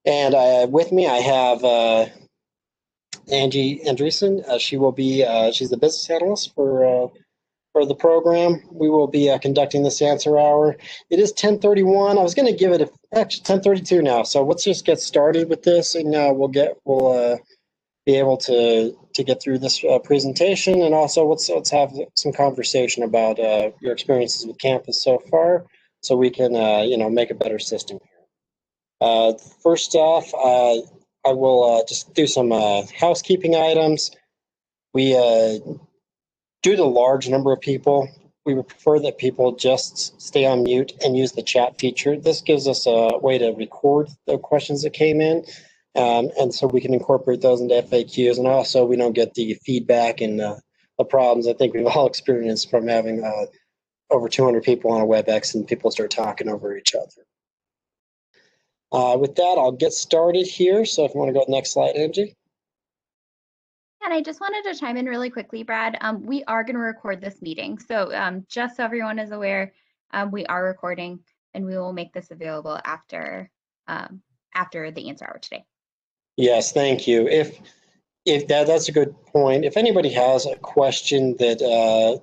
And with me, I have Angie Andreessen. She will be, she's the business analyst for the program. We will be conducting this answer hour. It is 10:31. I was going to give it actually 10:32 now. So let's just get started with this, and we'll be able to get through this presentation, and also let's have some conversation about your experiences with campus so far, so we can make a better system here. First off, I will just do some housekeeping items. We due to the large number of people, we would prefer that people just stay on mute and use the chat feature. This gives us a way to record the questions that came in, and so we can incorporate those into FAQs, and also we don't get the feedback and the problems I think we've all experienced from having over 200 people on a WebEx and people start talking over each other. With that, I'll get started here. So if you want to go to the next slide, Angie. And I just wanted to chime in really quickly, Brad. We are going to record this meeting. So just so everyone is aware, we are recording, and we will make this available after the answer hour today. Yes, thank you. If that's a good point. If anybody has a question that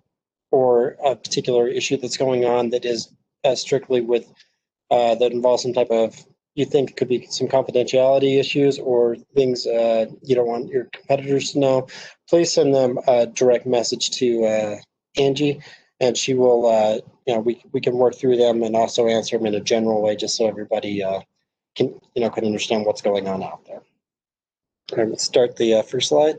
or a particular issue that's going on that is strictly with that involves some type of, you think could be some confidentiality issues or things you don't want your competitors to know, please send them a direct message to Angie, and she will, we can work through them and also answer them in a general way, just so everybody can understand what's going on out there. All right, let's start the first slide.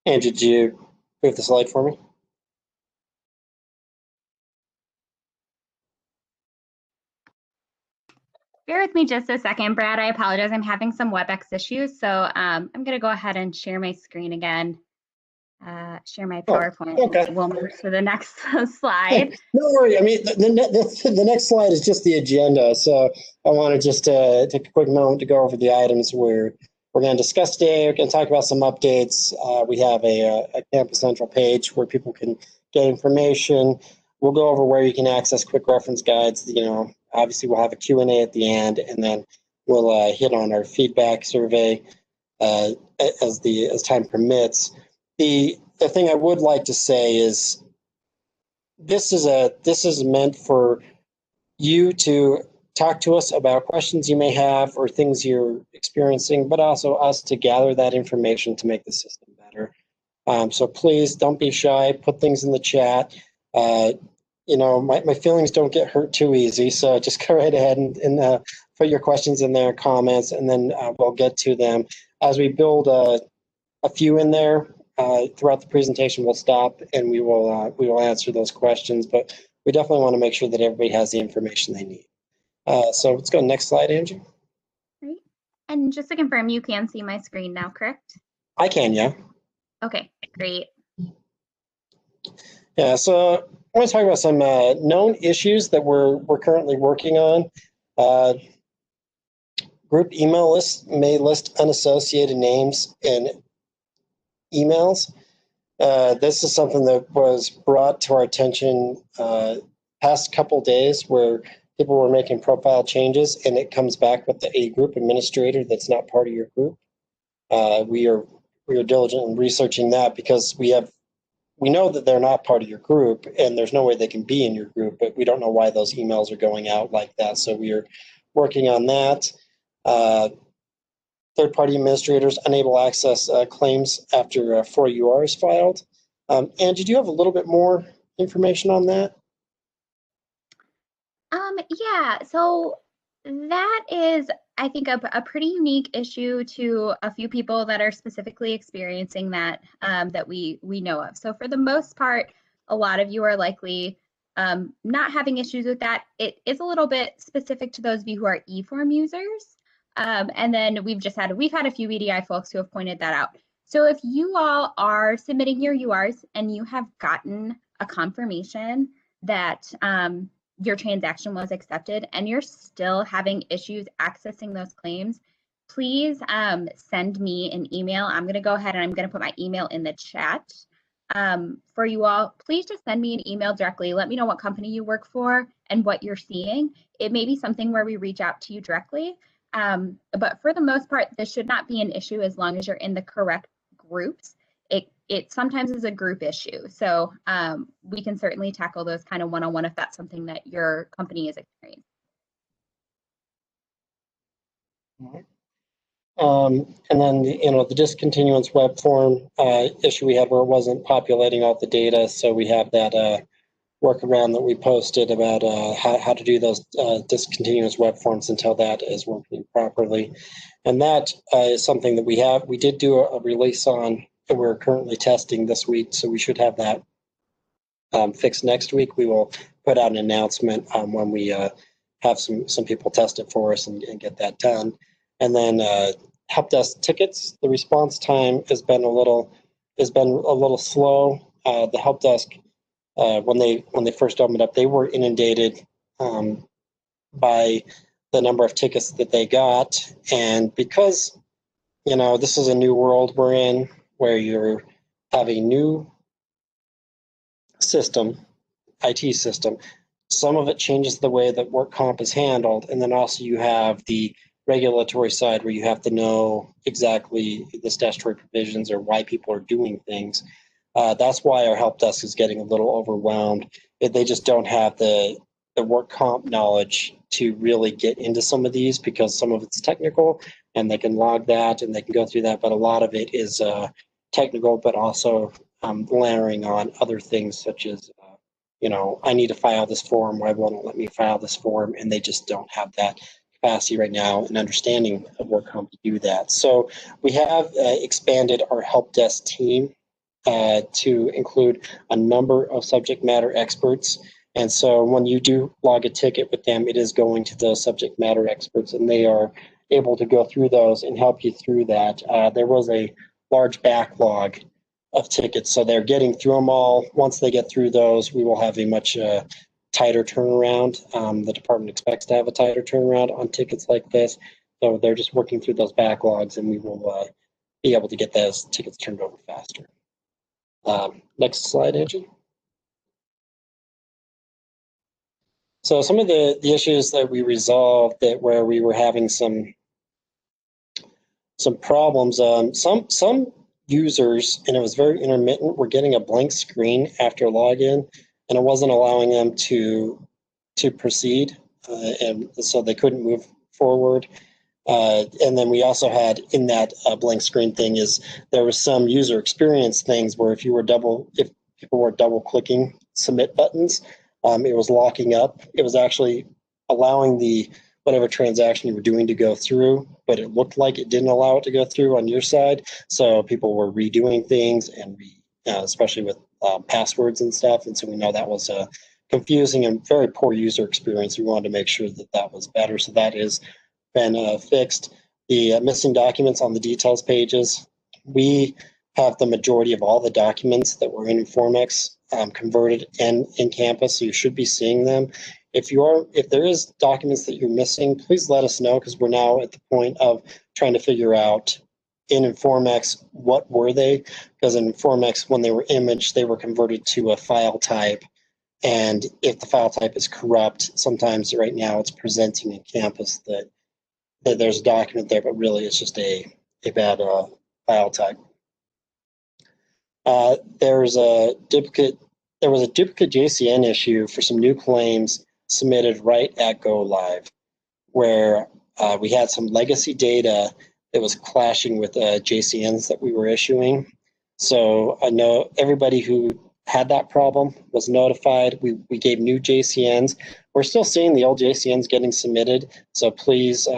Angie, did you move the slide for me? Bear with me just a second, Brad. I apologize. I'm having some WebEx issues, so I'm going to go ahead and share my screen again. Share my PowerPoint. Okay. We'll move to the next slide. No worry. I mean, the next slide is just the agenda. So I want to just take a quick moment to go over the items we're going to discuss today. We're going to talk about some updates. We have a Campus Central page where people can get information. We'll go over where you can access quick reference guides. Obviously we'll have a Q&A at the end, and then we'll hit on our feedback survey as time permits. The thing I would like to say is this is meant for you to talk to us about questions you may have or things you're experiencing, but also us to gather that information to make the system better. So please don't be shy. Put things in the chat. My feelings don't get hurt too easy, so just go right ahead and put your questions in there, comments, and then we'll get to them. As we build a few in there throughout the presentation, we'll stop and we will answer those questions, but we definitely want to make sure that everybody has the information they need. So let's go next slide, Angie. Great. And just to confirm, you can see my screen now, correct? I can, yeah. Okay, great. Yeah, so I want to talk about some known issues that we're currently working on. Group email lists may list unassociated names in emails. This is something that was brought to our attention past couple days, where people were making profile changes and it comes back with a group administrator that's not part of your group. We are diligent in researching that because we know that they're not part of your group and there's no way they can be in your group, but we don't know why those emails are going out like that. So we are working on that. Third-party administrators unable to access claims after 4UR is filed. Angie, do you have a little bit more information on that? Yeah, so that is, I think, a pretty unique issue to a few people that are specifically experiencing that that we know of. So for the most part, a lot of you are likely not having issues with that. It is a little bit specific to those of you who are eForm users. And then we've had a few EDI folks who have pointed that out. So if you all are submitting your URs and you have gotten a confirmation that your transaction was accepted and you're still having issues accessing those claims, please send me an email. I'm going to go ahead and I'm going to put my email in the chat for you all. Please just send me an email directly. Let me know what company you work for and what you're seeing. It may be something where we reach out to you directly, but for the most part, this should not be an issue as long as you're in the correct groups. It sometimes is a group issue. So we can certainly tackle those kind of one-on-one if that's something that your company is experiencing. And then, the discontinuance web form issue we had where it wasn't populating all the data. So we have that workaround that we posted about how to do those discontinuous web forms until that is working properly. And that is something that we did do a release on, and we're currently testing this week. So we should have that fixed next week. We will put out an announcement when we have some people test it for us and get that done. And then help desk tickets, the response time has been a little slow. The help desk, when they first opened up, they were inundated by the number of tickets that they got, and because this is a new world we're in, where you have a new system, IT system. Some of it changes the way that work comp is handled, and then also you have the regulatory side where you have to know exactly the statutory provisions or why people are doing things. That's why our help desk is getting a little overwhelmed. They just don't have the work comp knowledge to really get into some of these, because some of it's technical and they can log that and they can go through that, but a lot of it is technical, but also layering on other things such as I need to file this form, why won't it let me file this form? And they just don't have that capacity right now and understanding of work comp to do that. So we have expanded our help desk team to include a number of subject matter experts. And so when you do log a ticket with them, it is going to those subject matter experts, and they are able to go through those and help you through that. There was a large backlog of tickets, so they're getting through them all. Once they get through those, we will have a much tighter turnaround. The department expects to have a tighter turnaround on tickets like this. So they're just working through those backlogs, and we will be able to get those tickets turned over faster. Next slide, Angie. So some of the issues that we resolved where we were having some problems, some users, and it was very intermittent, were getting a blank screen after login, and it wasn't allowing them to proceed, and so they couldn't move forward. And then we also had in that blank screen thing is there was some user experience things where if people were double clicking submit buttons, it was locking up. It was actually allowing whatever transaction you were doing to go through, but it looked like it didn't allow it to go through on your side. So people were redoing things, and especially with passwords and stuff. And so we know that was a confusing and very poor user experience. We wanted to make sure that was better. So that has been fixed. The missing documents on the details pages, we have the majority of all the documents that were in Informex converted in Campus, so you should be seeing them. If there is documents that you're missing, please let us know, because we're now at the point of trying to figure out in Informex what were they, because in Informex, when they were imaged, they were converted to a file type, and if the file type is corrupt, sometimes right now it's presenting in Campus that there's a document there, but really it's just a bad file type. There was a duplicate JCN issue for some new claims submitted right at go live, where we had some legacy data that was clashing with JCNs that we were issuing. So I know everybody who had that problem was notified. We gave new JCNs. We're still seeing the old JCNs getting submitted. So please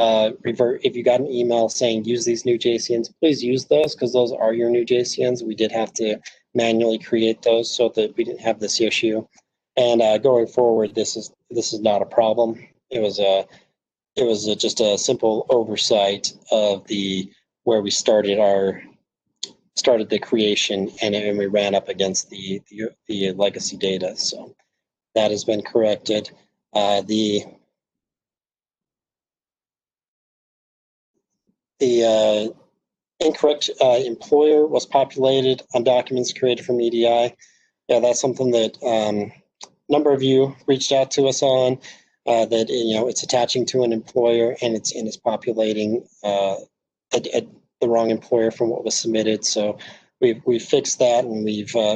revert. If you got an email saying use these new JCNs, please use those, because those are your new JCNs. We did have to manually create those so that we didn't have this issue. And going forward, this is not a problem. It was just a simple oversight of where we started the creation, and we ran up against the legacy data. So that has been corrected. The incorrect employer was populated on documents created from EDI. Yeah, that's something that a number of you reached out to us on. That it's attaching to an employer and it's populating the wrong employer from what was submitted. So we've fixed that, and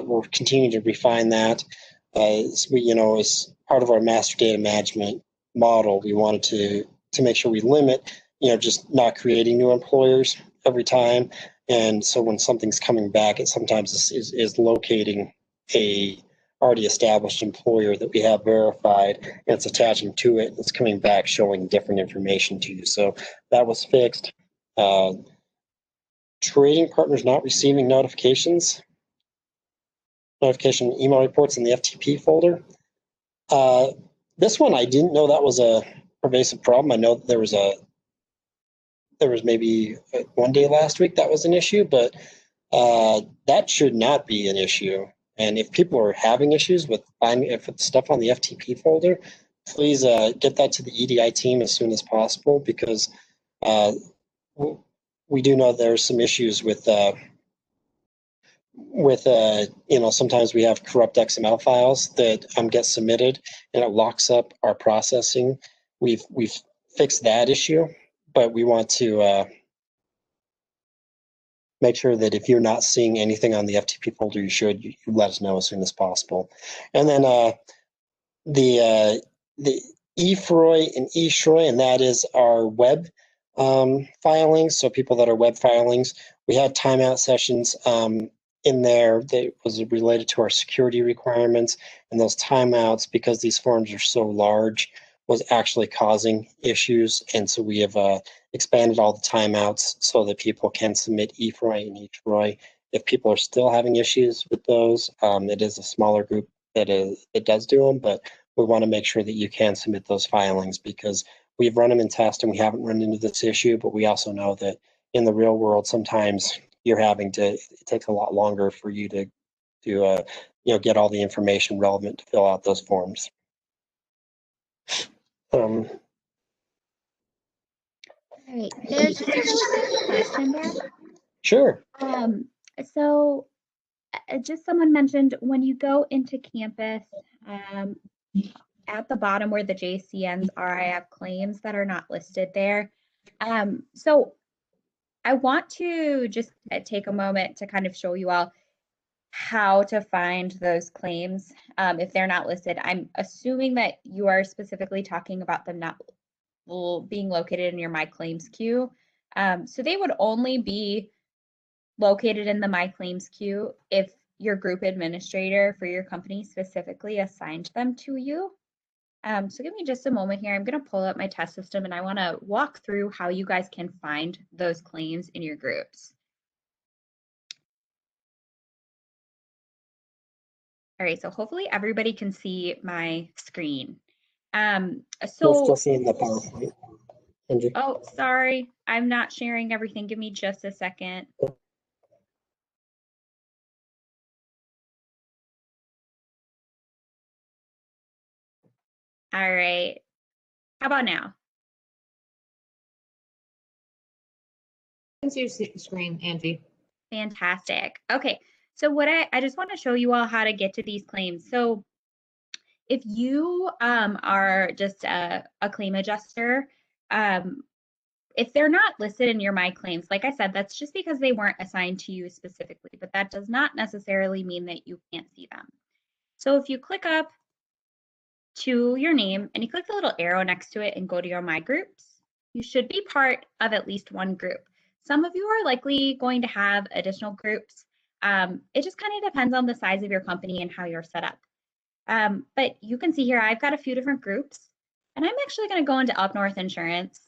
we're continuing to refine that. As part of our master data management model, we wanted to make sure we limit, just not creating new employers every time. And so when something's coming back, it sometimes is locating a already established employer that we have verified, and it's attaching to it. It's coming back showing different information to you. So that was fixed. Trading partners not receiving notification email reports in the FTP folder. This one, I didn't know that was a pervasive problem. I know that there was maybe one day last week that was an issue, but that should not be an issue. And if people are having issues with stuff on the FTP folder, please get that to the EDI team as soon as possible, because we do know there's some issues with sometimes we have corrupt XML files that get submitted and it locks up our processing. We've fixed that issue, but we want to make sure that if you're not seeing anything on the FTP folder, you let us know as soon as possible. And then the eFROI and eSHROI, and that is our web filings. So people that are web filings, we had timeout sessions in there that was related to our security requirements, and those timeouts, because these forms are so large, was actually causing issues. And so we have expanded all the timeouts so that people can submit eFROI and eSHROI. If people are still having issues with those, it is a smaller group that does do them, but we want to make sure that you can submit those filings, because we've run them in test and we haven't run into this issue. But we also know that in the real world, sometimes it takes a lot longer for you to get all the information relevant to fill out those forms. All right, there's just a really quick question there. Sure. So just someone mentioned, when you go into campus, at the bottom where the JCNs are, I have claims that are not listed there. So I want to just take a moment to kind of show you all how to find those claims if they're not listed. I'm assuming that you are specifically talking about them not being located in your My Claims queue. So they would only be located in the My Claims queue if your group administrator for your company specifically assigned them to you. So give me just a moment here. I'm going to pull up my test system, and I want to walk through how you guys can find those claims in your groups. All right, so hopefully everybody can see my screen. We're still seeing the PowerPoint. Angie. Oh, sorry, I'm not sharing everything. Give me just a second. All right, how about now? I can see your screen, Angie. Fantastic. Okay, so what I just want to show you all how to get to these claims. So if you are just a claim adjuster, if they're not listed in your My Claims, like I said, that's just because they weren't assigned to you specifically, but that does not necessarily mean that you can't see them. So if you click up to your name and you click the little arrow next to it and go to your My Groups, you should be part of at least one group. Some of you are likely going to have additional groups. It just kind of depends on the size of your company and how you're set up. But you can see here, I've got a few different groups, and I'm actually going to go into Up North Insurance.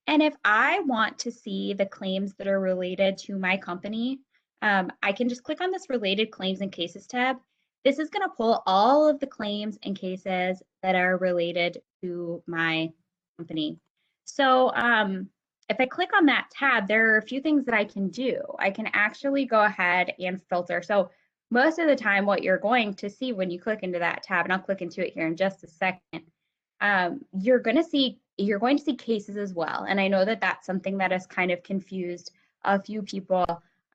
And if I want to see the claims that are related to my company, I can just click on this Related Claims and Cases tab. This is going to pull all of the claims and cases that are related to my company. So if I click on that tab, there are a few things that I can do. I can actually go ahead and filter. So most of the time what you're going to see when you click into that tab, and I'll click into it here in just a second, you're going to see cases as well. And I know that that's something that has kind of confused a few people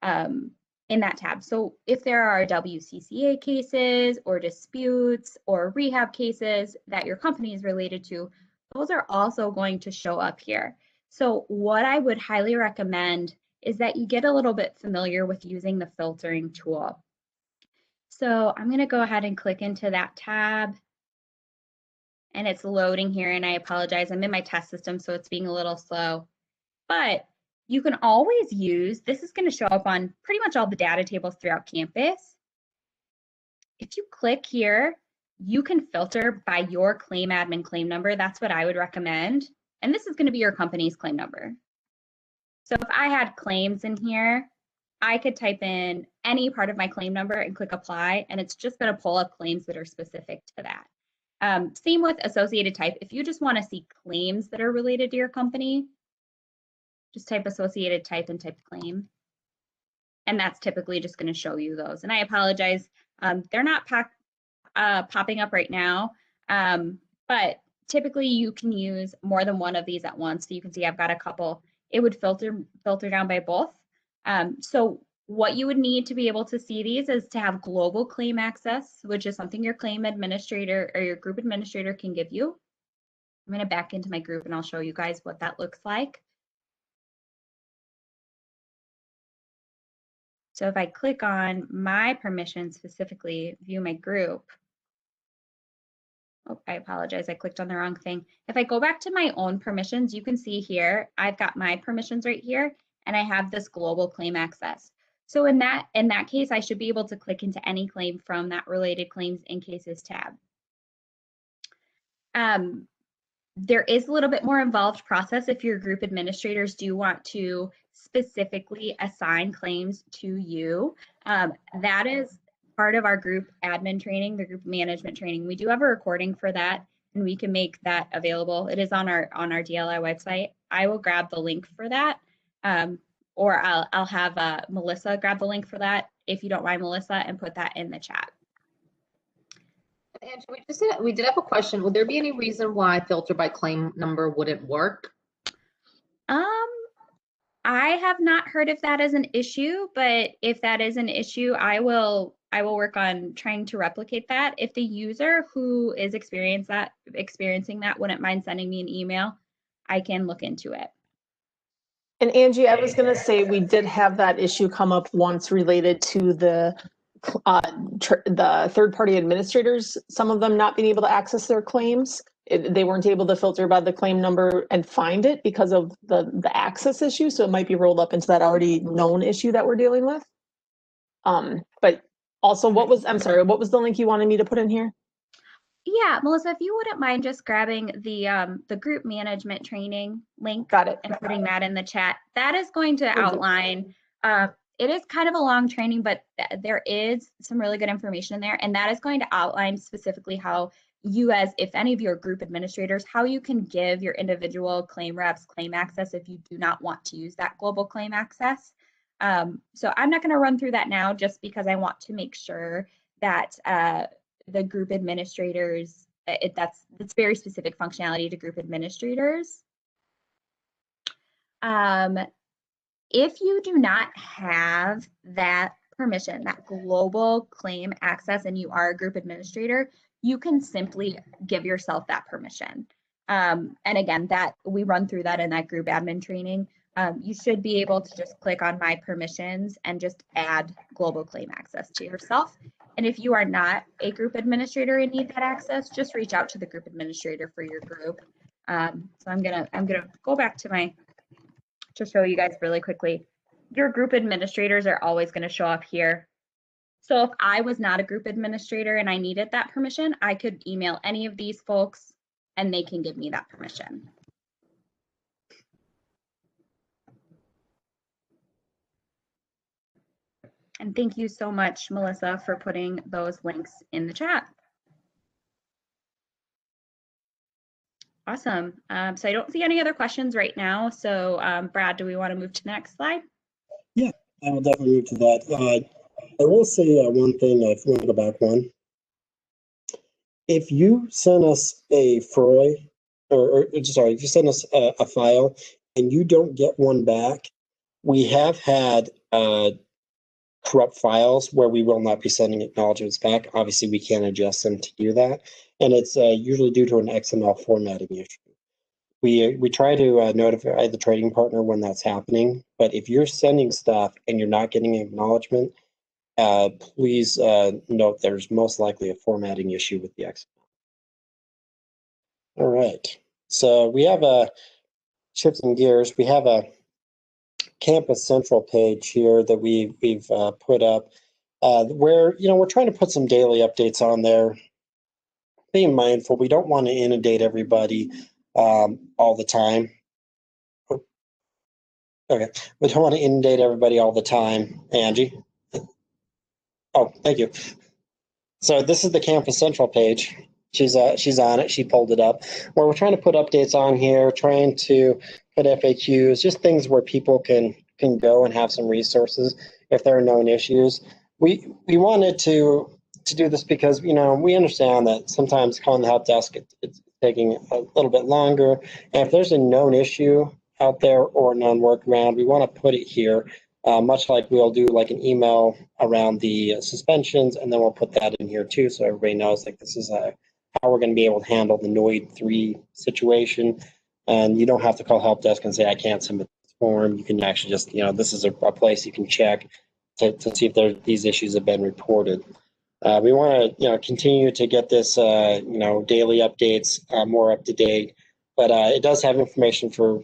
in that tab. So if there are WCCA cases or disputes or rehab cases that your company is related to, those are also going to show up here. So what I would highly recommend is that you get a little bit familiar with using the filtering tool. So I'm going to go ahead and click into that tab. And it's loading here, and I apologize. I'm in my test system, so it's being a little slow. But you can always use, this is going to show up on pretty much all the data tables throughout campus. If you click here, you can filter by your claim admin claim number. That's what I would recommend. And this is going to be your company's claim number. So if I had claims in here, I could type in any part of my claim number and click apply, and it's just going to pull up claims that are specific to that. Same with associated type. If you just want to see claims that are related to your company, just type associated type and type claim. And that's typically just going to show you those. And I apologize, they're not popping up right now, but typically you can use more than one of these at once. So you can see I've got a couple. It would filter down by both. So what you would need to be able to see these is to have global claim access, which is something your claim administrator or your group administrator can give you. I'm going to back into my group and I'll show you guys what that looks like. So if I click on my permissions, specifically view my group. Oh, I apologize, I clicked on the wrong thing. If I go back to my own permissions, you can see here, I've got my permissions right here, and I have this global claim access. So in that case, I should be able to click into any claim from that related claims and cases tab. There is a little bit more involved process if your group administrators do want to specifically assign claims to you. That is part of our group admin training, the group management training. We do have a recording for that, and we can make that available. It is on our DLI website. I will grab the link for that, or I'll have Melissa grab the link for that, if you don't mind, Melissa, and put that in the chat. Angie, we did have a question. Would there be any reason why filter by claim number wouldn't work? I have not heard if that is an issue, but if that is an issue, I will work on trying to replicate that. If the user who is experiencing that wouldn't mind sending me an email, I can look into it. And Angie, I was going to say we did have that issue come up once related to the third-party administrators, some of them not being able to access their claims. They weren't able to filter by the claim number and find it because of the access issue. So it might be rolled up into that already known issue that we're dealing with. But also, I'm sorry, what was the link you wanted me to put in here? Yeah, Melissa, if you wouldn't mind just grabbing the group management training link. Got it. And putting that in the chat. That is going to outline, it is kind of a long training, but there is some really good information in there. And that is going to outline specifically how you, as if any of your group administrators, how you can give your individual claim reps claim access if you do not want to use that global claim access. So I'm not going to run through that now, just because I want to make sure that the group administrators, that's very specific functionality to group administrators. If you do not have that permission, that global claim access, and you are a group administrator, you can simply give yourself that permission. And again, that we run through that in that group admin training. You should be able to just click on my permissions and just add global claim access to yourself. And if you are not a group administrator and need that access, just reach out to the group administrator for your group. So I'm gonna go back to to show you guys really quickly. Your group administrators are always going to show up here. So if I was not a group administrator and I needed that permission, I could email any of these folks and they can give me that permission. And thank you so much, Melissa, for putting those links in the chat. Awesome. So I don't see any other questions right now. So Brad, do we want to move to the next slide? Yeah, I will definitely move to that. I will say one thing. I want to go back one. If you send us a FROI, sorry, if you send us a file and you don't get one back, we have had corrupt files where we will not be sending acknowledgements back. Obviously, we can't adjust them to do that, and it's usually due to an XML formatting issue. We try to notify the trading partner when that's happening, but if you're sending stuff and you're not getting an acknowledgement, please note there's most likely a formatting issue with the XML. All right, so we have shifting gears. We have a Campus Central page here that we've put up where we're trying to put some daily updates on there. Being mindful, we don't want to inundate everybody all the time. Okay, we don't want to inundate everybody all the time. Angie? Oh, thank you. So this is the Campus Central page. She's on it. She pulled it up. Where we're trying to put updates on here, trying to put FAQs, just things where people can go and have some resources if there are known issues. We wanted to do this because we understand that sometimes calling the help desk it's taking a little bit longer, and if there's a known issue out there or a known workaround, we want to put it here. Much like we'll do like an email around the suspensions, and then we'll put that in here too, so everybody knows like this is how we're going to be able to handle the NOID 3 situation. And you don't have to call help desk and say, I can't submit this form. You can actually just, this is a place you can check to see if these issues have been reported. We want to, continue to get this, daily updates more up to date. But it does have information for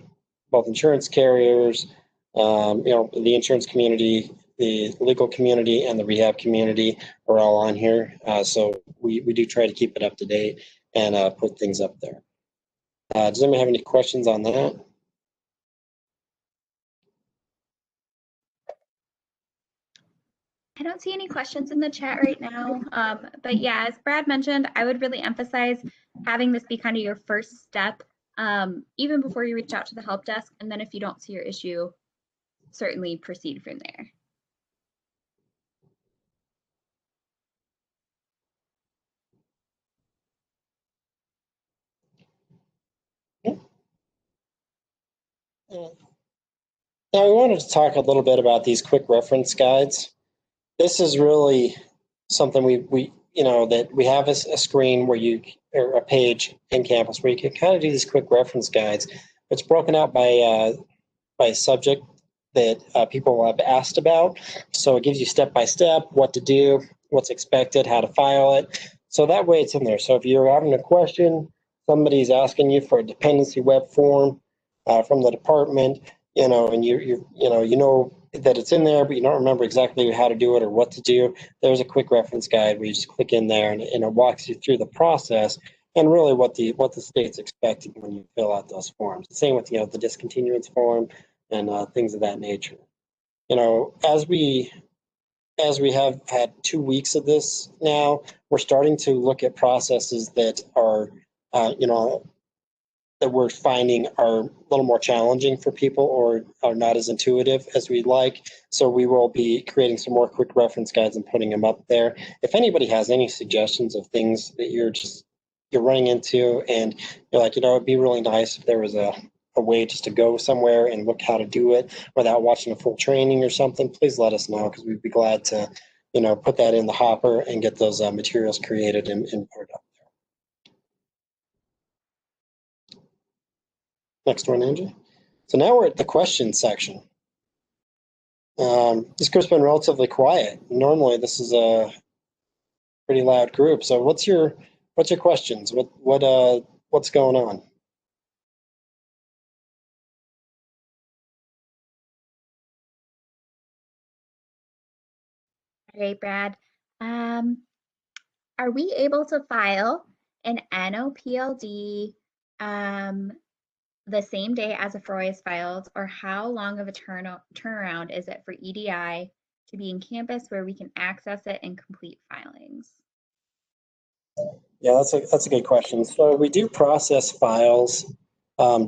both insurance carriers, the insurance community, the legal community, and the rehab community are all on here. So we do try to keep it up to date and put things up there. Does anyone have any questions on that? I don't see any questions in the chat right now. But yeah, as Brad mentioned, I would really emphasize having this be kind of your first step, even before you reach out to the help desk. And then if you don't see your issue, certainly proceed from there. Now we wanted to talk a little bit about these quick reference guides. This is really something that we have a screen where or a page in Campus where you can kind of do these quick reference guides. It's broken out by subject that people have asked about. So it gives you step by step what to do, what's expected, how to file it. So that way it's in there. So if you're having a question, somebody's asking you for a dependency web form from the department, and you know that it's in there, but you don't remember exactly how to do it or what to do, there's a quick reference guide where you just click in there and it walks you through the process and really what the state's expecting when you fill out those forms. Same with the discontinuance form and things of that nature. As we have had 2 weeks of this now, we're starting to look at processes that are that we're finding are a little more challenging for people or are not as intuitive as we'd like. So we will be creating some more quick reference guides and putting them up there. If anybody has any suggestions of things that you're running into and you're like, it'd be really nice if there was a way just to go somewhere and look how to do it without watching a full training or something, please let us know, because we'd be glad to, put that in the hopper and get those materials created and put it up. Next one, Angie. So now we're at the questions section. This group's been relatively quiet. Normally this is a pretty loud group. So what's your questions? What's going on? All right, Brad. Are we able to file an NLPLD the same day as a FROI is filed, or how long of a turnaround is it for EDI to be in Campus where we can access it and complete filings? Yeah, that's a good question. So we do process files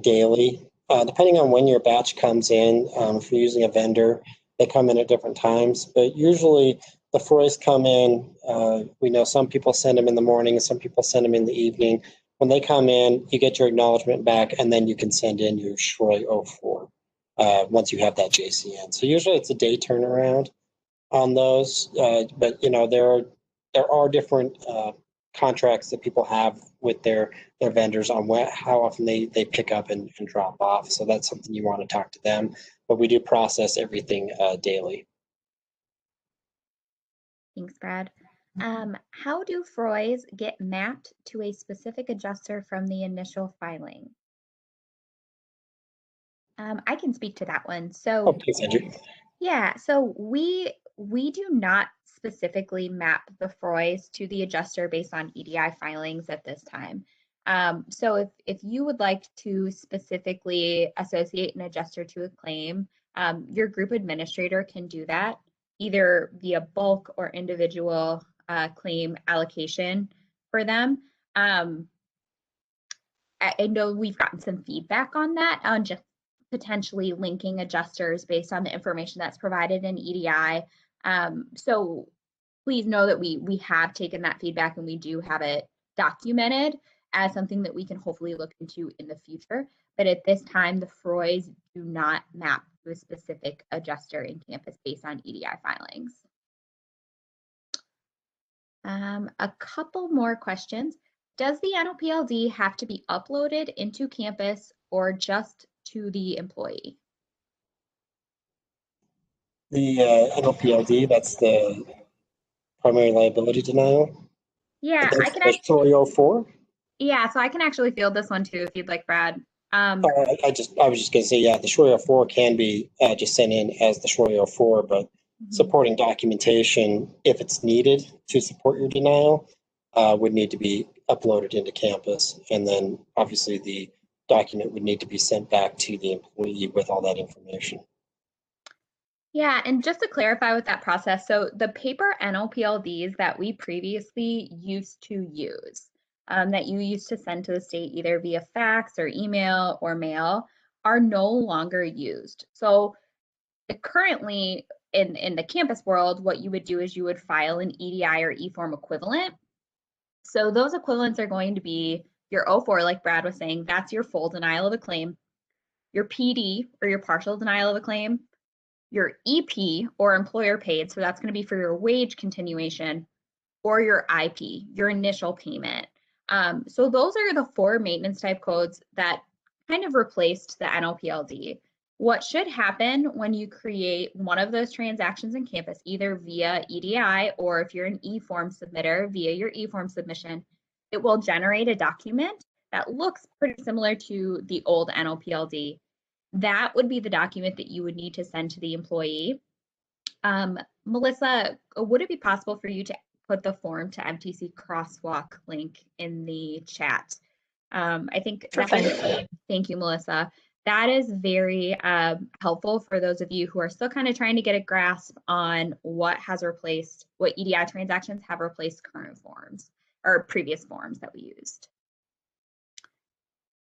daily, depending on when your batch comes in. If you're using a vendor, They come in at different times, but usually the FROYs come in. We know some people send them in the morning and some people send them in the evening. When they come in, you get your acknowledgement back, and then you can send in your SHROY 04 once you have that JCN. So usually it's a day turnaround on those, but there are different contracts that people have with their vendors on how often they pick up and drop off. So that's something you want to talk to them. But we do process everything daily. Thanks, Brad. How do FROYs get mapped to a specific adjuster from the initial filing? I can speak to that one. So, Thanks, Andrew. Yeah, so we do not specifically map the FROYs to the adjuster based on EDI filings at this time. So if you would like to specifically associate an adjuster to a claim, your group administrator can do that either via bulk or individual claim allocation for them. I know we've gotten some feedback on that, on just potentially linking adjusters based on the information that's provided in EDI. So please know that we have taken that feedback and we do have it documented as something that we can hopefully look into in the future. But at this time, the FROYs do not map to a specific adjuster in campus based on EDI filings. A couple more questions. Does the NLPLD have to be uploaded into campus or just to the employee? The NLPLD, that's the primary liability denial. Yeah, I can actually. SHROY 04? Yeah, so I can actually field this one too if you'd like, Brad. I was just going to say, yeah, the SHROY 04 can be just sent in as the SHROY 04, but supporting documentation, if it's needed to support your denial, would need to be uploaded into campus. And then obviously the document would need to be sent back to the employee with all that information. Yeah, and just to clarify with that process, so the paper NLPLDs that we previously used to use, that you used to send to the state either via fax or email or mail, are no longer used. So currently in the campus world, what you would do is you would file an EDI or eForm equivalent. So those equivalents are going to be your 04, like Brad was saying, that's your full denial of a claim, your PD or your partial denial of a claim, your EP or employer paid, so that's going to be for your wage continuation, or your IP, your initial payment. So those are the 4 maintenance type codes that kind of replaced the NLPLD. What should happen when you create one of those transactions in campus, either via EDI or if you're an eForm submitter via your eForm submission, it will generate a document that looks pretty similar to the old NLPLD. That would be the document that you would need to send to the employee. Melissa, would it be possible for you to put the form to MTC crosswalk link in the chat? I think Sure thing. Thank you, Melissa. That is very helpful for those of you who are still kind of trying to get a grasp on what EDI transactions have replaced current forms or previous forms that we used.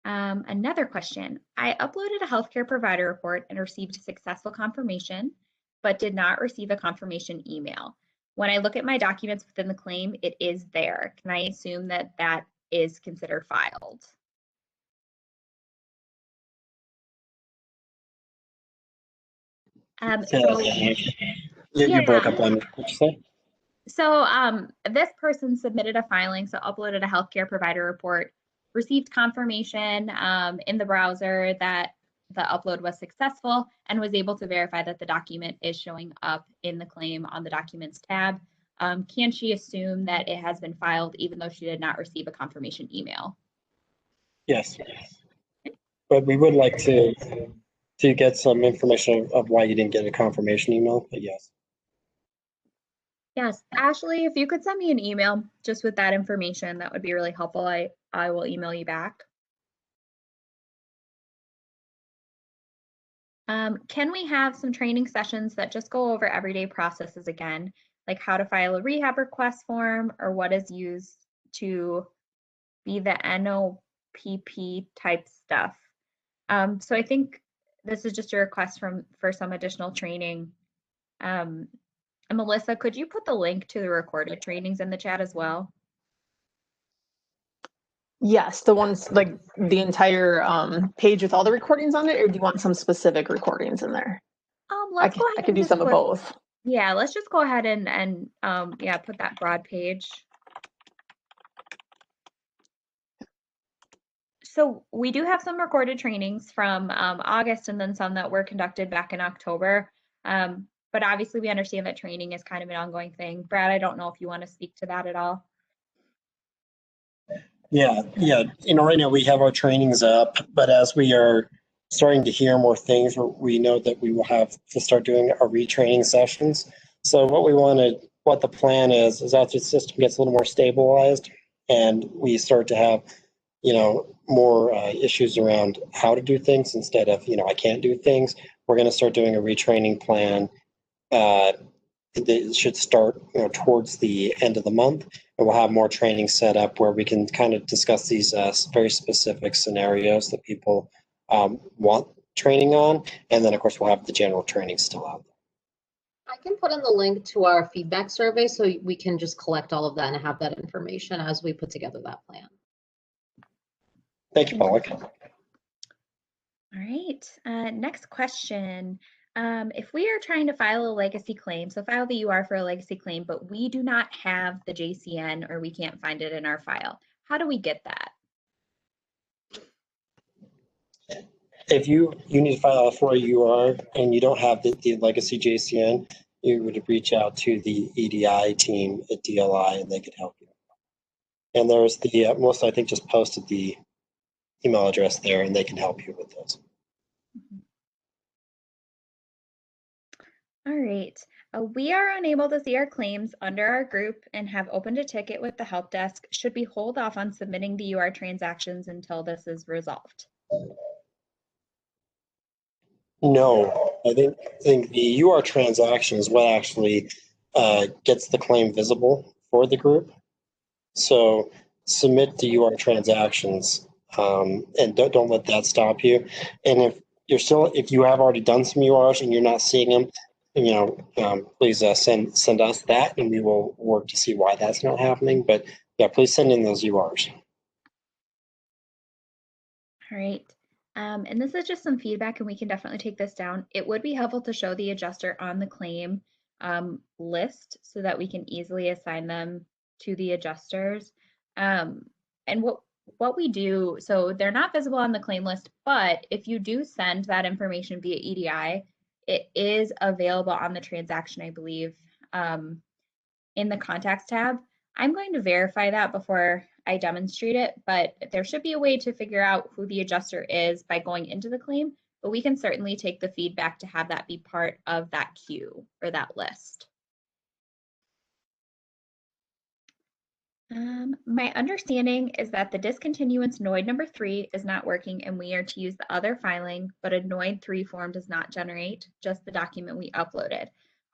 Another question. I uploaded a healthcare provider report and received successful confirmation, but did not receive a confirmation email. When I look at my documents within the claim, it is there. Can I assume that that is considered filed? You broke up on me. What'd you say? So this person submitted a filing, so uploaded a healthcare provider report, received confirmation in the browser that the upload was successful, and was able to verify that the document is showing up in the claim on the Documents tab. Can she assume that it has been filed even though she did not receive a confirmation email? Yes. But we would like to get some information of why you didn't get a confirmation email, but yes. Yes, Ashley, if you could send me an email just with that information, that would be really helpful. I will email you back. Can we have some training sessions that just go over everyday processes again, like how to file a rehab request form or what is used to be the NOPP type stuff? So I think this is just a request for some additional training And Melissa, could you put the link to the recorded trainings in the chat as well? Yes, the ones like the entire page with all the recordings on it, or do you want some specific recordings in there? Let's go ahead. I can do some of both. Yeah, let's just go ahead and yeah, put that broad page. So we do have some recorded trainings from August and then some that were conducted back in October. But obviously we understand that training is kind of an ongoing thing. Brad, I don't know if you want to speak to that at all. Yeah. Right now we have our trainings up, but as we are starting to hear more things, we know that we will have to start doing our retraining sessions. So what the plan is after the system gets a little more stabilized and we start to have, more issues around how to do things instead of, I can't do things, we're going to start doing a retraining plan. It should start, towards the end of the month, and we'll have more training set up where we can kind of discuss these very specific scenarios that people want training on, and then of course we'll have the general training still out there. I can put in the link to our feedback survey so we can just collect all of that and have that information as we put together that plan. Thank you, Pollock. All right, next question. If we are trying to file a legacy claim, so file the UR for a legacy claim, but we do not have the JCN or we can't find it in our file, how do we get that? If you need to file for a UR and you don't have the legacy JCN, you would reach out to the EDI team at DLI and they could help you. And there's the Melissa, I think, just posted the email address there and they can help you with those. All right, we are unable to see our claims under our group and have opened a ticket with the help desk. Should we hold off on submitting the UR transactions until this is resolved? No, I think the UR transaction is what actually gets the claim visible for the group. So submit the UR transactions and don't let that stop you. And if you have already done some URs and you're not seeing them, please send us that and we will work to see why that's not happening. But yeah, please send in those URs. All right. And this is just some feedback and we can definitely take this down. It would be helpful to show the adjuster on the claim list so that we can easily assign them to the adjusters. And what we do, so they're not visible on the claim list, but if you do send that information via EDI, it is available on the transaction, I believe, in the contacts tab. I'm going to verify that before I demonstrate it, but there should be a way to figure out who the adjuster is by going into the claim, but we can certainly take the feedback to have that be part of that queue or that list. My understanding is that the discontinuance NOID number 3 is not working and we are to use the other filing, but a NOID 3 form does not generate, just the document we uploaded.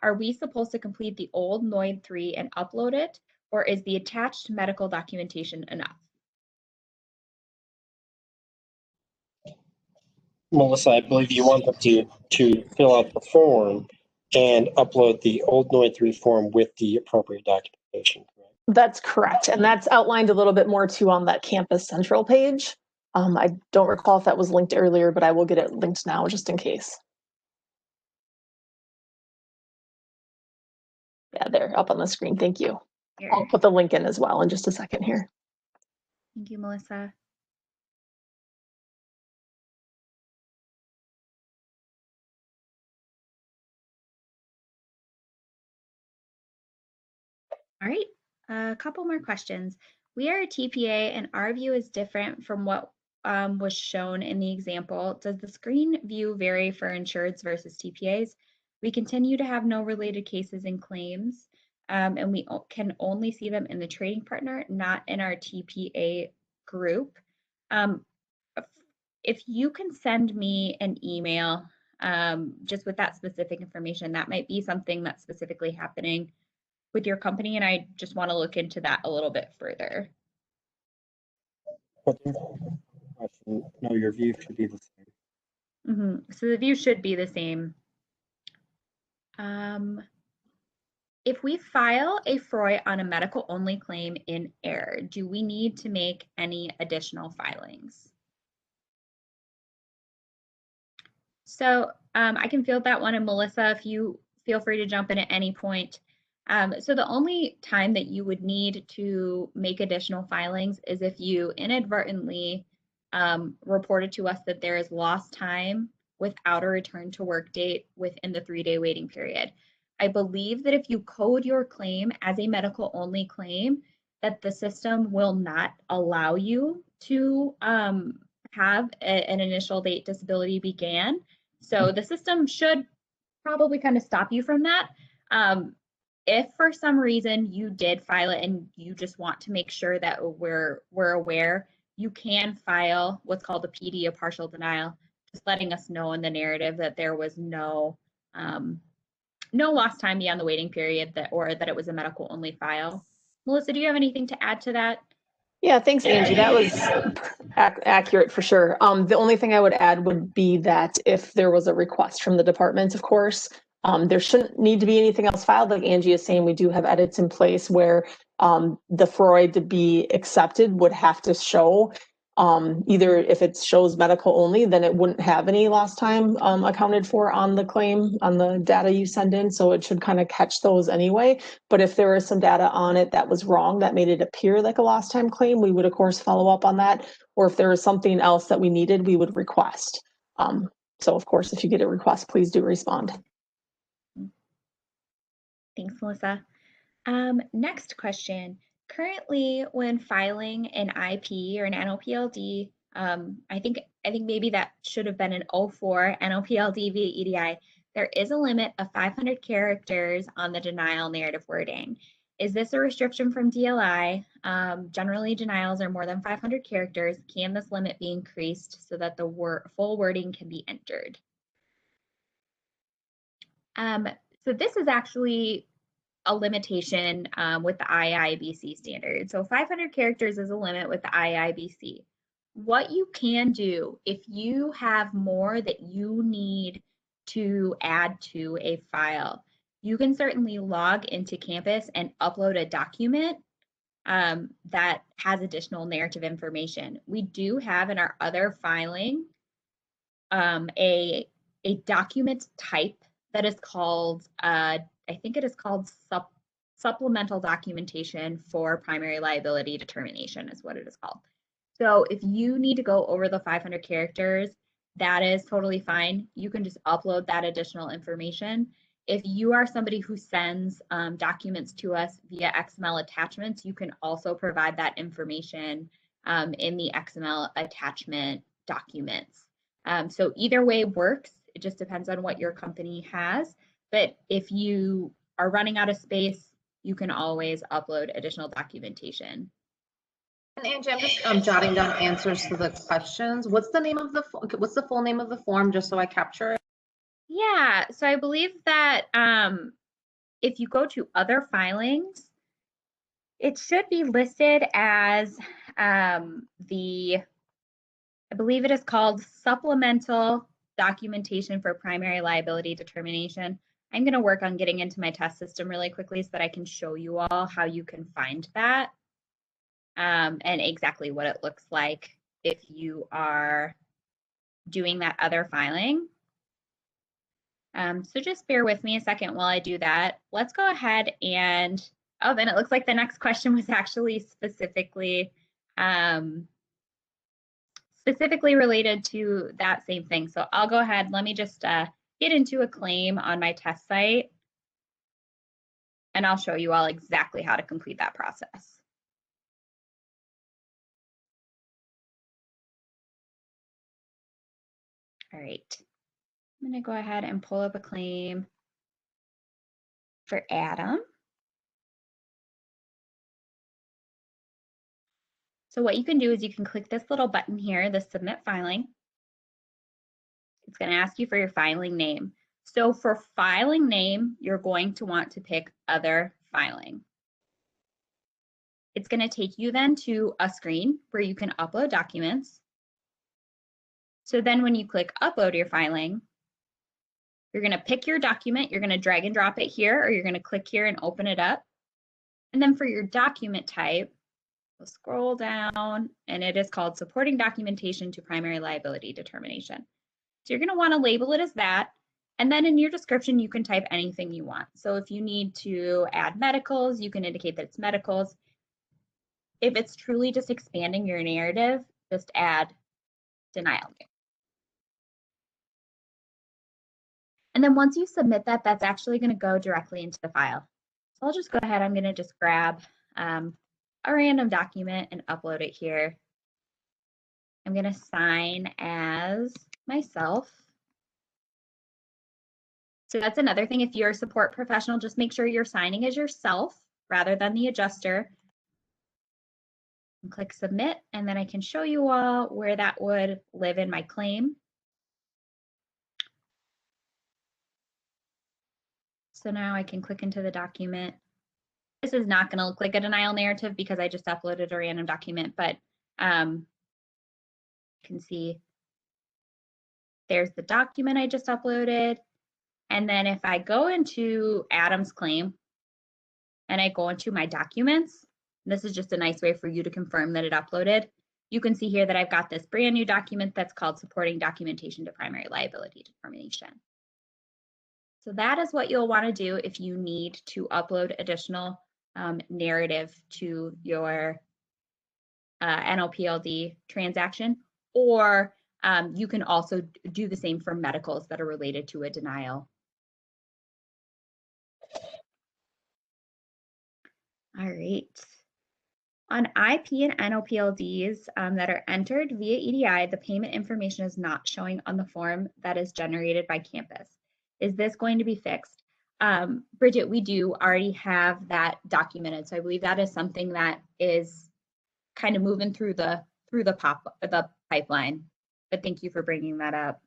Are we supposed to complete the old NOID 3 and upload it, or is the attached medical documentation enough? Melissa, I believe you want them to fill out the form and upload the old NOID 3 form with the appropriate documentation, correct? That's correct. And that's outlined a little bit more too on that Campus Central page. I don't recall if that was linked earlier, but I will get it linked now just in case. Yeah, they're up on the screen. Thank you. Here. I'll put the link in as well in just a second here. Thank you, Melissa. All right, a couple more questions. We are a TPA and our view is different from what was shown in the example. Does the screen view vary for insureds versus TPAs? We continue to have no related cases in claims, and we can only see them in the trading partner, not in our TPA group. If you can send me an email just with that specific information, that might be something that's specifically happening with your company, and I just want to look into that a little bit further. No, your view should be the same. So the view should be the same. If we file a FROI on a medical only claim in error, do we need to make any additional filings? So I can field that one, and Melissa, if you feel free to jump in at any point. So the only time that you would need to make additional filings is if you inadvertently reported to us that there is lost time without a return to work date within the 3-day waiting period. I believe that if you code your claim as a medical only claim, that the system will not allow you to have an initial date disability began. So the system should probably kind of stop you from that. If for some reason you did file it and you just want to make sure that we're aware, you can file what's called a PD, a partial denial, just letting us know in the narrative that there was no lost time beyond the waiting period, or that it was a medical only file. Melissa, do you have anything to add to that? Yeah, thanks, Angie. That was accurate for sure. The only thing I would add would be that if there was a request from the department, of course, there shouldn't need to be anything else filed. Like Angie is saying, we do have edits in place where the FROI to be accepted would have to show either if it shows medical only, then it wouldn't have any lost time accounted for on the claim, on the data you send in. So it should kind of catch those anyway. But if there was some data on it that was wrong, that made it appear like a lost time claim, we would of course follow up on that. Or if there was something else that we needed, we would request. So of course, if you get a request, please do respond. Thanks, Melissa. Next question. Currently, when filing an IP or an NLPLD, I think maybe that should have been an 04 NLPLD via EDI. There is a limit of 500 characters on the denial narrative wording. Is this a restriction from DLI? Generally, denials are more than 500 characters. Can this limit be increased so that the full wording can be entered? So this is actually a limitation with the IIBC standard. So 500 characters is a limit with the IIBC. What you can do if you have more that you need to add to a file, you can certainly log into Campus and upload a document that has additional narrative information. We do have in our other filing a document type that is called I think it is called supplemental documentation for primary liability determination is what it is called. So if you need to go over the 500 characters, that is totally fine. You can just upload that additional information. If you are somebody who sends documents to us via XML attachments, you can also provide that information in the XML attachment documents. So either way works. It just depends on what your company has. But if you are running out of space, you can always upload additional documentation. And Angie, I'm just jotting down answers to the questions. What's the full name of the form, just so I capture it? Yeah, so I believe that if you go to other filings, it should be listed as I believe it is called supplemental documentation for primary liability determination. I'm going to work on getting into my test system really quickly so that I can show you all how you can find that and exactly what it looks like if you are doing that other filing. So just bear with me a second while I do that. Let's go ahead and, oh, then it looks like the next question was actually specifically related to that same thing. So I'll go ahead, let me just get into a claim on my test site, and I'll show you all exactly how to complete that process. All right, I'm gonna go ahead and pull up a claim for Adam. So what you can do is you can click this little button here, the submit filing. It's going to ask you for your filing name. So for filing name, you're going to want to pick other filing. It's going to take you then to a screen where you can upload documents. So then when you click upload your filing, You're going to pick your document, you're going to drag and drop it here, or you're going to click here and open it up. And then for your document type, we'll scroll down, and it is called Supporting Documentation to Primary Liability Determination. So you're going to want to label it as that. And then in your description, you can type anything you want. So if you need to add medicals, you can indicate that it's medicals. If it's truly just expanding your narrative, just add denial. And then once you submit that, that's actually going to go directly into the file. So I'll just go ahead. I'm going to just grab a random document and upload it here. I'm going to sign as myself. So that's another thing. If you're a support professional, just make sure you're signing as yourself rather than the adjuster. And click submit, and then I can show you all where that would live in my claim. So now I can click into the document. This is not going to look like a denial narrative because I just uploaded a random document, but you can see there's the document I just uploaded. And then if I go into Adam's claim and I go into my documents, this is just a nice way for you to confirm that it uploaded. You can see here that I've got this brand new document that's called Supporting Documentation to Primary Liability Determination. So that is what you'll want to do if you need to upload additional narrative to your NLPLD transaction, or you can also do the same for medicals that are related to a denial. All right. On IP and NLPLDs that are entered via EDI, the payment information is not showing on the form that is generated by campus. Is this going to be fixed? Bridget, we do already have that documented. So I believe that is something that is kind of moving through the pipeline. But thank you for bringing that up.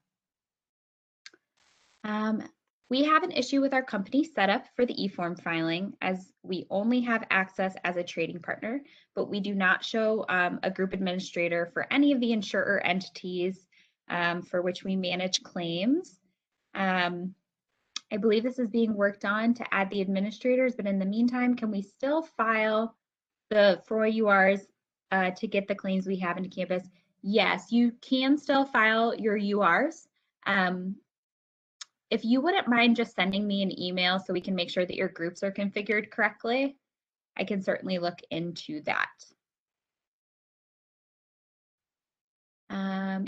We have an issue with our company setup for the e-form filing, as we only have access as a trading partner, but we do not show a group administrator for any of the insurer entities for which we manage claims. I believe this is being worked on to add the administrators, but in the meantime, can we still file the FROI URs to get the claims we have into campus? Yes, you can still file your URs. If you wouldn't mind just sending me an email so we can make sure that your groups are configured correctly, I can certainly look into that.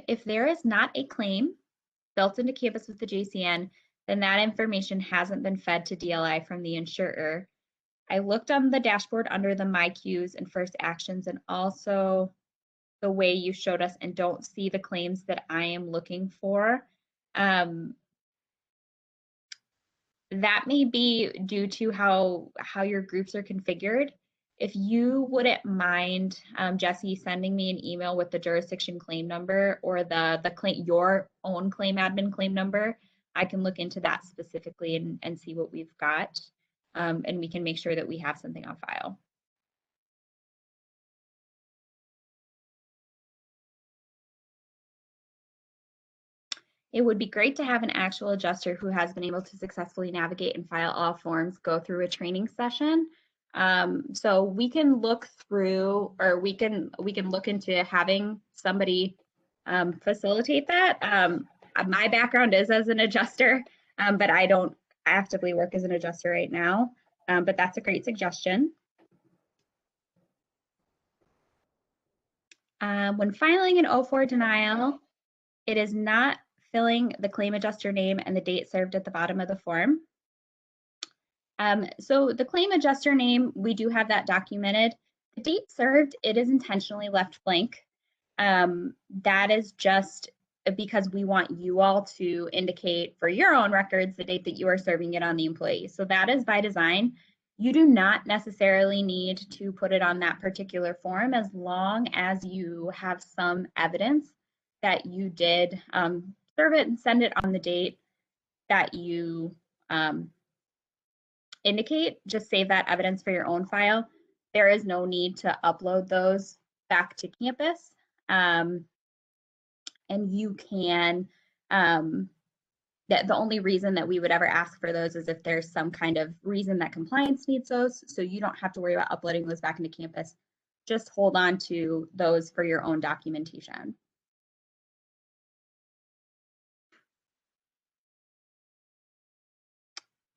If there is not a claim built into campus with the JCN, then that information hasn't been fed to DLI from the insurer. I looked on the dashboard under the My Queues and First Actions, and also the way you showed us, and don't see the claims that I am looking for. That may be due to how your groups are configured. If you wouldn't mind, Jesse, sending me an email with the jurisdiction claim number or the claim, your own claim admin claim number, I can look into that specifically and see what we've got, and we can make sure that we have something on file. It would be great to have an actual adjuster who has been able to successfully navigate and file all forms go through a training session. So we can look through, or we can look into having somebody facilitate that. My background is as an adjuster, but I don't actively work as an adjuster right now. But that's a great suggestion. When filing an 04 denial, it is not filling the claim adjuster name and the date served at the bottom of the form. So the claim adjuster name, we do have that documented. The date served, it is intentionally left blank. That is just because we want you all to indicate for your own records the date that you are serving it on the employee. So that is by design. You do not necessarily need to put it on that particular form as long as you have some evidence that you did serve it and send it on the date that you indicate. Just save that evidence for your own file. There is no need to upload those back to campus. And you can that the only reason that we would ever ask for those is if there's some kind of reason that compliance needs those. So you don't have to worry about uploading those back into campus. Just hold on to those for your own documentation.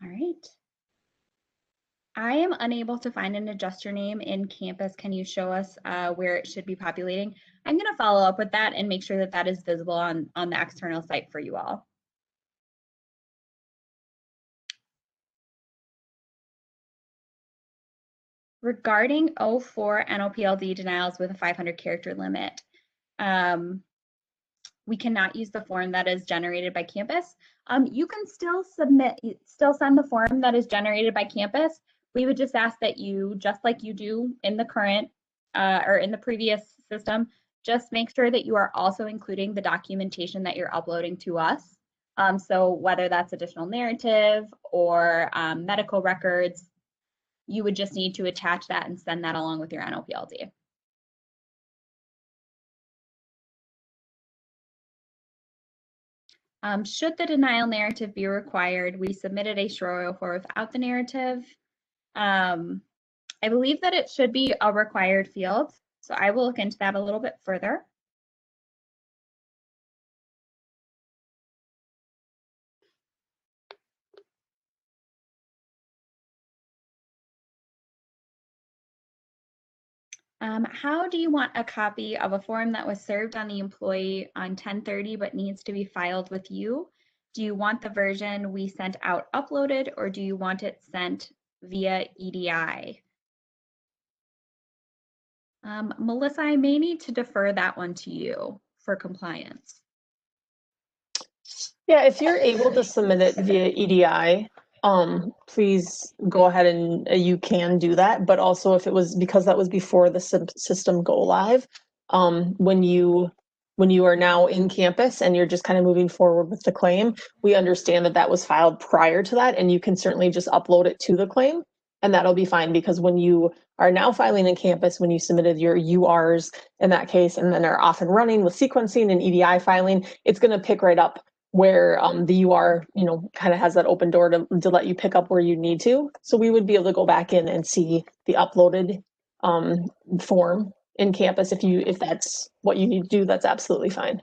All right. I am unable to find an adjuster name in campus. Can you show us where it should be populating? I'm going to follow up with that and make sure that that is visible on the external site for you all. Regarding 04 NLPLD denials with a 500 character limit, we cannot use the form that is generated by campus. You can still send the form that is generated by campus. We would just ask that you, just like you do in the current or in the previous system, just make sure that you are also including the documentation that you're uploading to us. So whether that's additional narrative or medical records, you would just need to attach that and send that along with your NLPLD. Should the denial narrative be required, we submitted a SHRO 04 without the narrative. I believe that it should be a required field, so I will look into that a little bit further. How do you want a copy of a form that was served on the employee on 10/30 but needs to be filed with you? Do you want the version we sent out uploaded, or do you want it sent via EDI? Melissa, I may need to defer that one to you for compliance. Yeah, if you're able to submit it via EDI, please go ahead and you can do that. But also if it was, because that was before the system go live, when you are now in campus and you're just kind of moving forward with the claim, we understand that that was filed prior to that, and you can certainly just upload it to the claim, and that'll be fine, because when you are now filing in campus, when you submitted your URs in that case, and then are off and running with sequencing and EDI filing, it's going to pick right up where the UR, kind of has that open door to let you pick up where you need to. So we would be able to go back in and see the uploaded form in campus. If that's what you need to do, that's absolutely fine.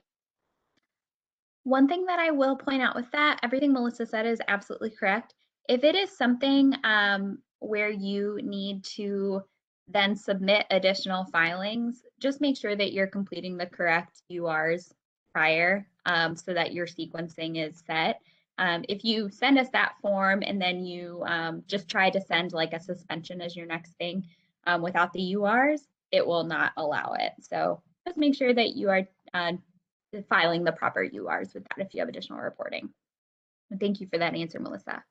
One thing that I will point out with that, everything Melissa said is absolutely correct. If it is something where you need to then submit additional filings, just make sure that you're completing the correct URs prior so that your sequencing is set. If you send us that form and then you just try to send like a suspension as your next thing without the URs, it will not allow it. So just make sure that you are filing the proper URs with that if you have additional reporting. And thank you for that answer, Melissa.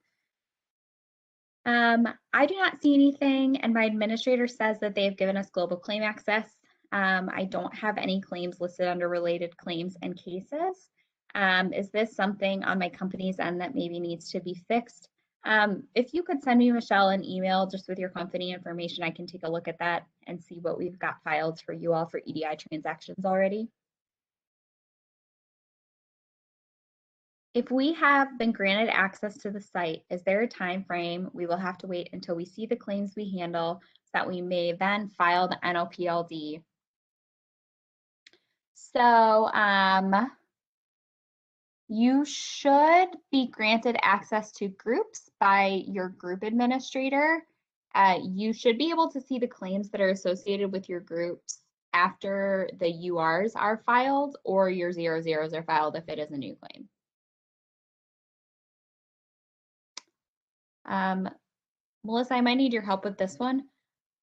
I do not see anything, and my administrator says that they have given us global claim access. I don't have any claims listed under related claims and cases. Is this something on my company's end that maybe needs to be fixed? If you could send me, Michelle, an email just with your company information, I can take a look at that and see what we've got filed for you all for EDI transactions already. If we have been granted access to the site, is there a time frame we will have to wait until we see the claims we handle so that we may then file the NLPLD? So you should be granted access to groups by your group administrator. You should be able to see the claims that are associated with your groups after the URs are filed or your 00s are filed if it is a new claim. Melissa, I might need your help with this one.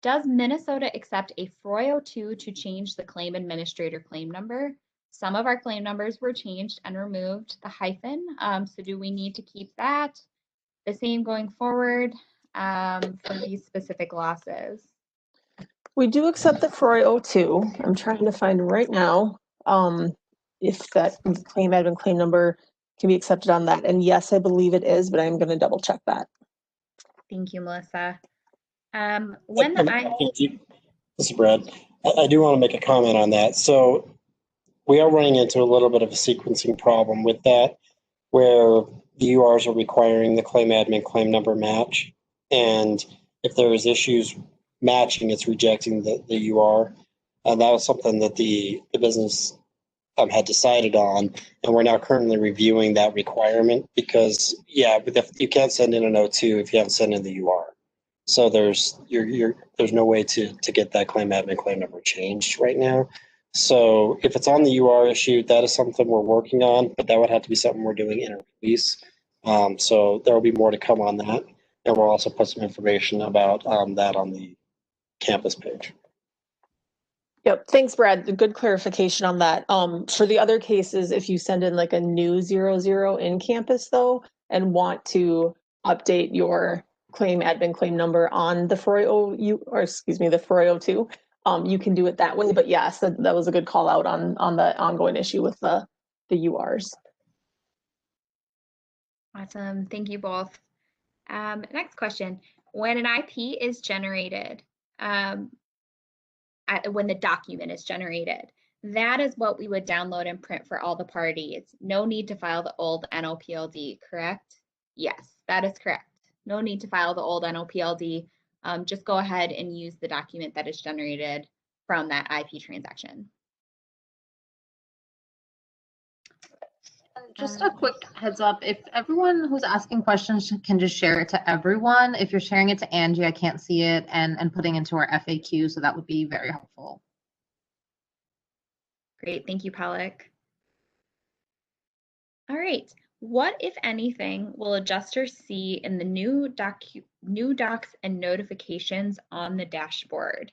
Does Minnesota accept a FROI 02 to change the claim administrator claim number? Some of our claim numbers were changed and removed the hyphen. So do we need to keep that the same going forward for these specific losses? We do accept the FROI 02. I'm trying to find right now if that claim admin claim number can be accepted on that. And yes, I believe it is, but I'm going to double check that. Thank you, Melissa. This is Brad. I do want to make a comment on that. So we are running into a little bit of a sequencing problem with that. where the URs are requiring the claim admin claim number match. And if there is issues matching, it's rejecting the UR. And that was something that the business had decided on, and we're now currently reviewing that requirement because, yeah, you can't send in an O2 if you haven't sent in the UR. So there's no way to get that claim admin claim number changed right now. So if it's on the UR issue, that is something we're working on, but that would have to be something we're doing in a release. So there will be more to come on that, and we'll also put some information about that on the campus page. Yep. Thanks, Brad. Good clarification on that. For the other cases, if you send in like a new 00 in campus though, and want to update your claim admin claim number on the 402, you can do it that way. But yes, that was a good call out on the ongoing issue with the URs. Awesome. Thank you both. Next question. When an IP is generated, when the document is generated, that is what we would download and print for all the parties. No need to file the old NLPLD, correct? Yes, that is correct. No need to file the old NLPLD. Just go ahead and use the document that is generated from that IP transaction. Just a quick heads up, if everyone who's asking questions can just share it to everyone. If you're sharing it to Angie, I can't see it, and putting into our FAQ, so that would be very helpful. Great, thank you, Pollock. All right, what, if anything, will adjusters see in the new docs and notifications on the dashboard?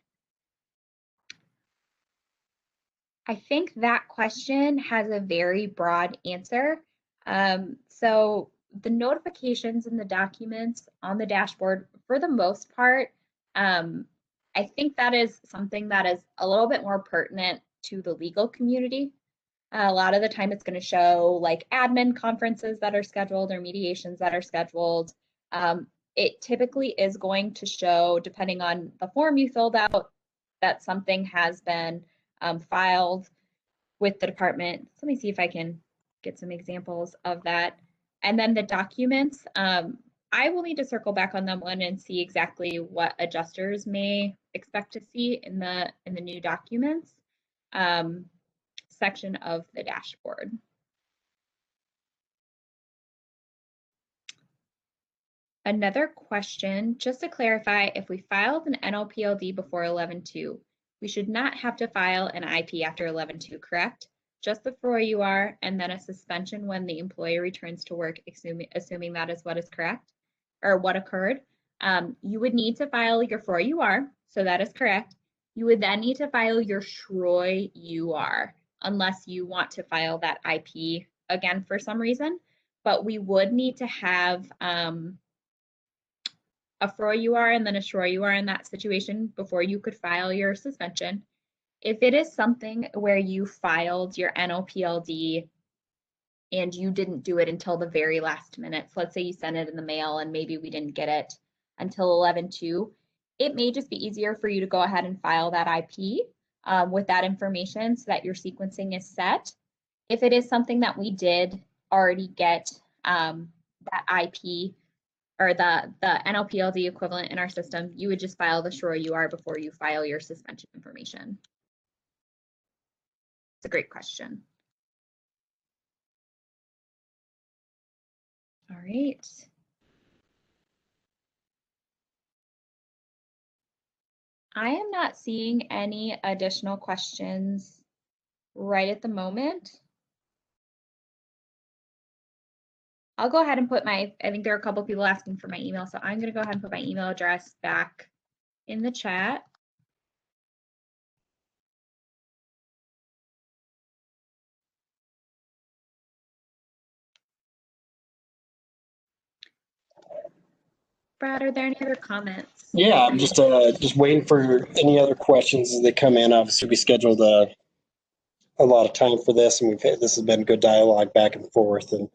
I think that question has a very broad answer. So the notifications and the documents on the dashboard, for the most part, I think that is something that is a little bit more pertinent to the legal community. A lot of the time it's going to show like admin conferences that are scheduled or mediations that are scheduled. It typically is going to show, depending on the form you filled out, that something has been filed with the department. Let me see if I can get some examples of that. And then the documents, I will need to circle back on that one and see exactly what adjusters may expect to see in the new documents section of the dashboard. Another question, just to clarify, if we filed an NLPLD before 11.2, we should not have to file an IP after 11.2, correct? Just the FOIA and then a suspension when the employee returns to work, assuming that is what is correct, or what occurred. You would need to file your FOIA, so that is correct. You would then need to file your SHROI UR, unless you want to file that IP again for some reason. But we would need to have a FOIA UR and then a SHROI UR in that situation before you could file your suspension. If it is something where you filed your NLPLD and you didn't do it until the very last minute, so let's say you sent it in the mail and maybe we didn't get it until 11.2, it may just be easier for you to go ahead and file that IP with that information so that your sequencing is set. If it is something that we did already get that IP or the NLPLD equivalent in our system, you would just file the SHROI UR before you file your suspension information. It's a great question. All right. I am not seeing any additional questions right at the moment. I'll go ahead and put I think there are a couple of people asking for my email, so I'm going to go ahead and put my email address back in the chat. Brad, are there any other comments? Yeah, I'm just waiting for any other questions as they come in. Obviously, we scheduled a lot of time for this, and this has been good dialogue back and forth. And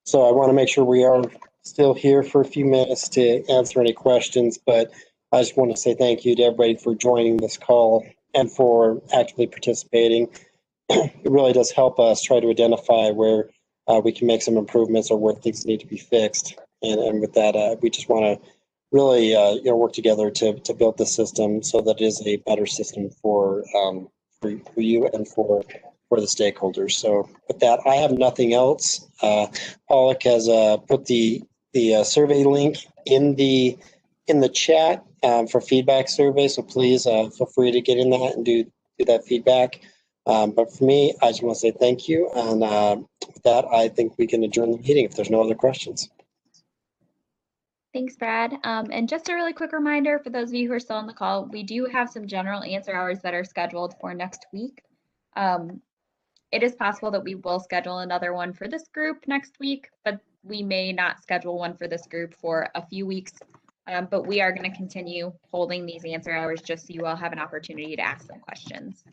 so I want to make sure we are still here for a few minutes to answer any questions. But I just want to say thank you to everybody for joining this call and for actively participating. It really does help us try to identify where we can make some improvements or where things need to be fixed. And with that, we just want to really work together to build the system so that it is a better system for you and for the stakeholders. So with that, I have nothing else. Pollock has put the survey link in the chat for feedback survey. So please feel free to get in that and do that feedback. But for me, I just want to say thank you. And with that, I think we can adjourn the meeting if there's no other questions. Thanks, Brad. And just a really quick reminder for those of you who are still on the call, we do have some general answer hours that are scheduled for next week. It is possible that we will schedule another one for this group next week, but we may not schedule one for this group for a few weeks. But we are going to continue holding these answer hours just so you all have an opportunity to ask some questions.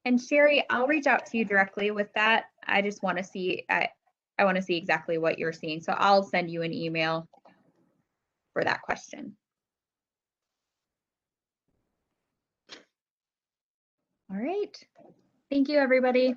And Sherry, I'll reach out to you directly with that. I just want to see, I want to see exactly what you're seeing. So I'll send you an email for that question. All right. Thank you, everybody.